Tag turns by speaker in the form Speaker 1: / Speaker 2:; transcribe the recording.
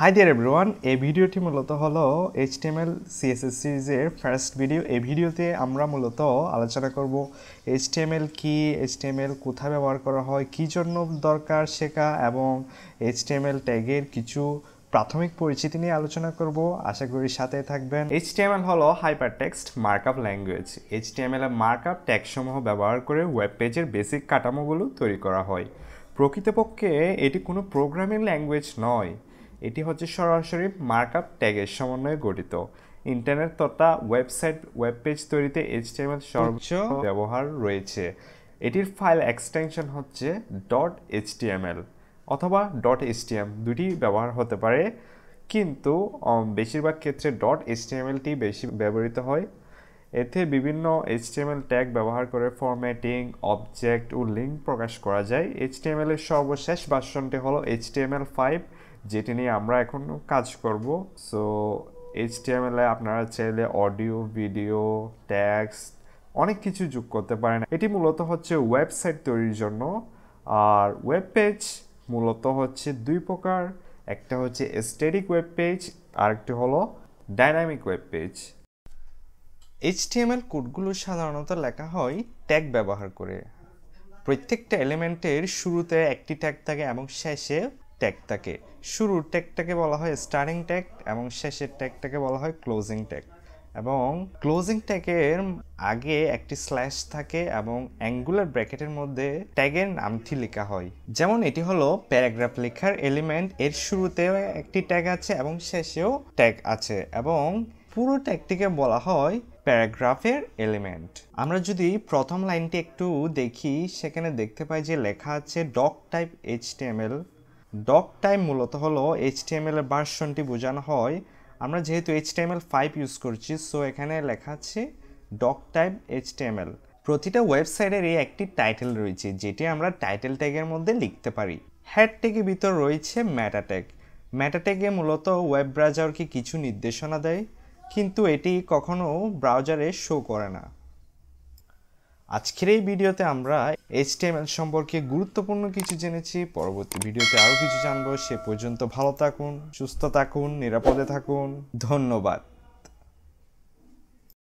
Speaker 1: Hi there everyone, এই ভিডিওটি মূলত হলো HTML CSS সিরিজের ফার্স্ট ভিডিও। এই ভিডিওতে আমরা মূলত আলোচনা করব HTML কি, HTML কোথায় ব্যবহার করা হয়, কী জন্য দরকার শেখা এবং HTML ট্যাগের কিছু প্রাথমিক পরিচিতি নিয়ে আলোচনা করব। আশা করি সাথে থাকবেন। HTML হলো HyperText Markup Language। HTML এর মার্কআপ ট্যাগসমূহ ব্যবহার করে ওয়েব পেজের বেসিক কাঠামোগুলো তৈরি করা হয়। প্রকৃতপক্ষে এটি কোনো প্রোগ্রামিং ল্যাঙ্গুয়েজ নয়, এটি হচ্ছে সরাসরি মার্কআপ ট্যাগের সমন্বয়ে গঠিত। ইন্টারনেট তথা ওয়েব পেজ তৈরিতে HTML সর্বোচ্চ ব্যবহার রয়েছে। এটির ফাইল এক্সটেনশন হচ্ছে .html অথবা .htm, দুটি ব্যবহার হতে পারে, কিন্তু বেশিরভাগ ক্ষেত্রে .htmlটি বেশি ব্যবহৃত হয়। এতে বিভিন্ন HTML ট্যাগ ব্যবহার করে ফরম্যাটিং, অবজেক্ট ও লিঙ্ক প্রকাশ করা যায়। HTML এর সর্বশেষ ভার্সনটি হলো HTML5, যেটি নিয়ে আমরা এখন কাজ করব। সো HTML এ আপনারা চাইলে অডিও, ভিডিও, টেক্সট অনেক কিছু যোগ করতে পারেন। এটি মূলত হচ্ছে ওয়েবসাইট তৈরির জন্য। আর ওয়েব পেজ মূলত হচ্ছে দুই প্রকার, একটা হচ্ছে স্ট্যাটিক ওয়েব পেজ, আরেকটি হলো ডাইনামিক ওয়েব পেজ। HTML কোডগুলো সাধারণত লেখা হয় ট্যাগ ব্যবহার করে। প্রত্যেকটা এলিমেন্টের শুরুতে একটি ট্যাগ থাকে এবং শেষে ট্যাগ থাকে। শুরুর ট্যাগটাকে বলা হয় স্টার্টিং ট্যাগ এবং শেষের ট্যাগটাকে বলা হয় ক্লোজিং ট্যাগ। এবং ক্লোজিং ট্যাগের আগে একটি স্ল্যাশ থাকে এবং অ্যাঙ্গুলার ব্র্যাকেটের মধ্যে ট্যাগের নামটি লেখা হয়। যেমন এটি হলো প্যারাগ্রাফ লেখার এলিমেন্ট, এর শুরুতেও একটি ট্যাগ আছে এবং শেষেও ট্যাগ আছে এবং পুরো ট্যাগটিকে বলা হয় প্যারাগ্রাফের এলিমেন্ট। আমরা যদি প্রথম লাইনটি একটু দেখি, সেখানে দেখতে পাই যে লেখা আছে doc type HTML। Doc type মূলত হলো HTML এর ভার্সনটি বোঝানো হয়। আমরা যেহেতু HTML5 ইউজ করছি, সো এখানে লেখা আছে ডক টাইপ HTML। প্রতিটা ওয়েবসাইটেরই একটি টাইটেল রয়েছে, যেটি আমরা টাইটেল ট্যাগের মধ্যে লিখতে পারি। হেড ট্যাগের ভিতর রয়েছে মেটা ট্যাগ। মেটা ট্যাগে মূলত ওয়েব ব্রাউজারকে কিছু নির্দেশনা দেয়, কিন্তু এটি কখনো ব্রাউজারে শো করে না। আজকের এই ভিডিওতে আমরা HTML সম্পর্কে গুরুত্বপূর্ণ কিছু জেনেছি। পরবর্তী ভিডিওতে আরও কিছু জানবো। সে পর্যন্ত ভালো থাকুন, সুস্থ থাকুন, নিরাপদে থাকুন। ধন্যবাদ।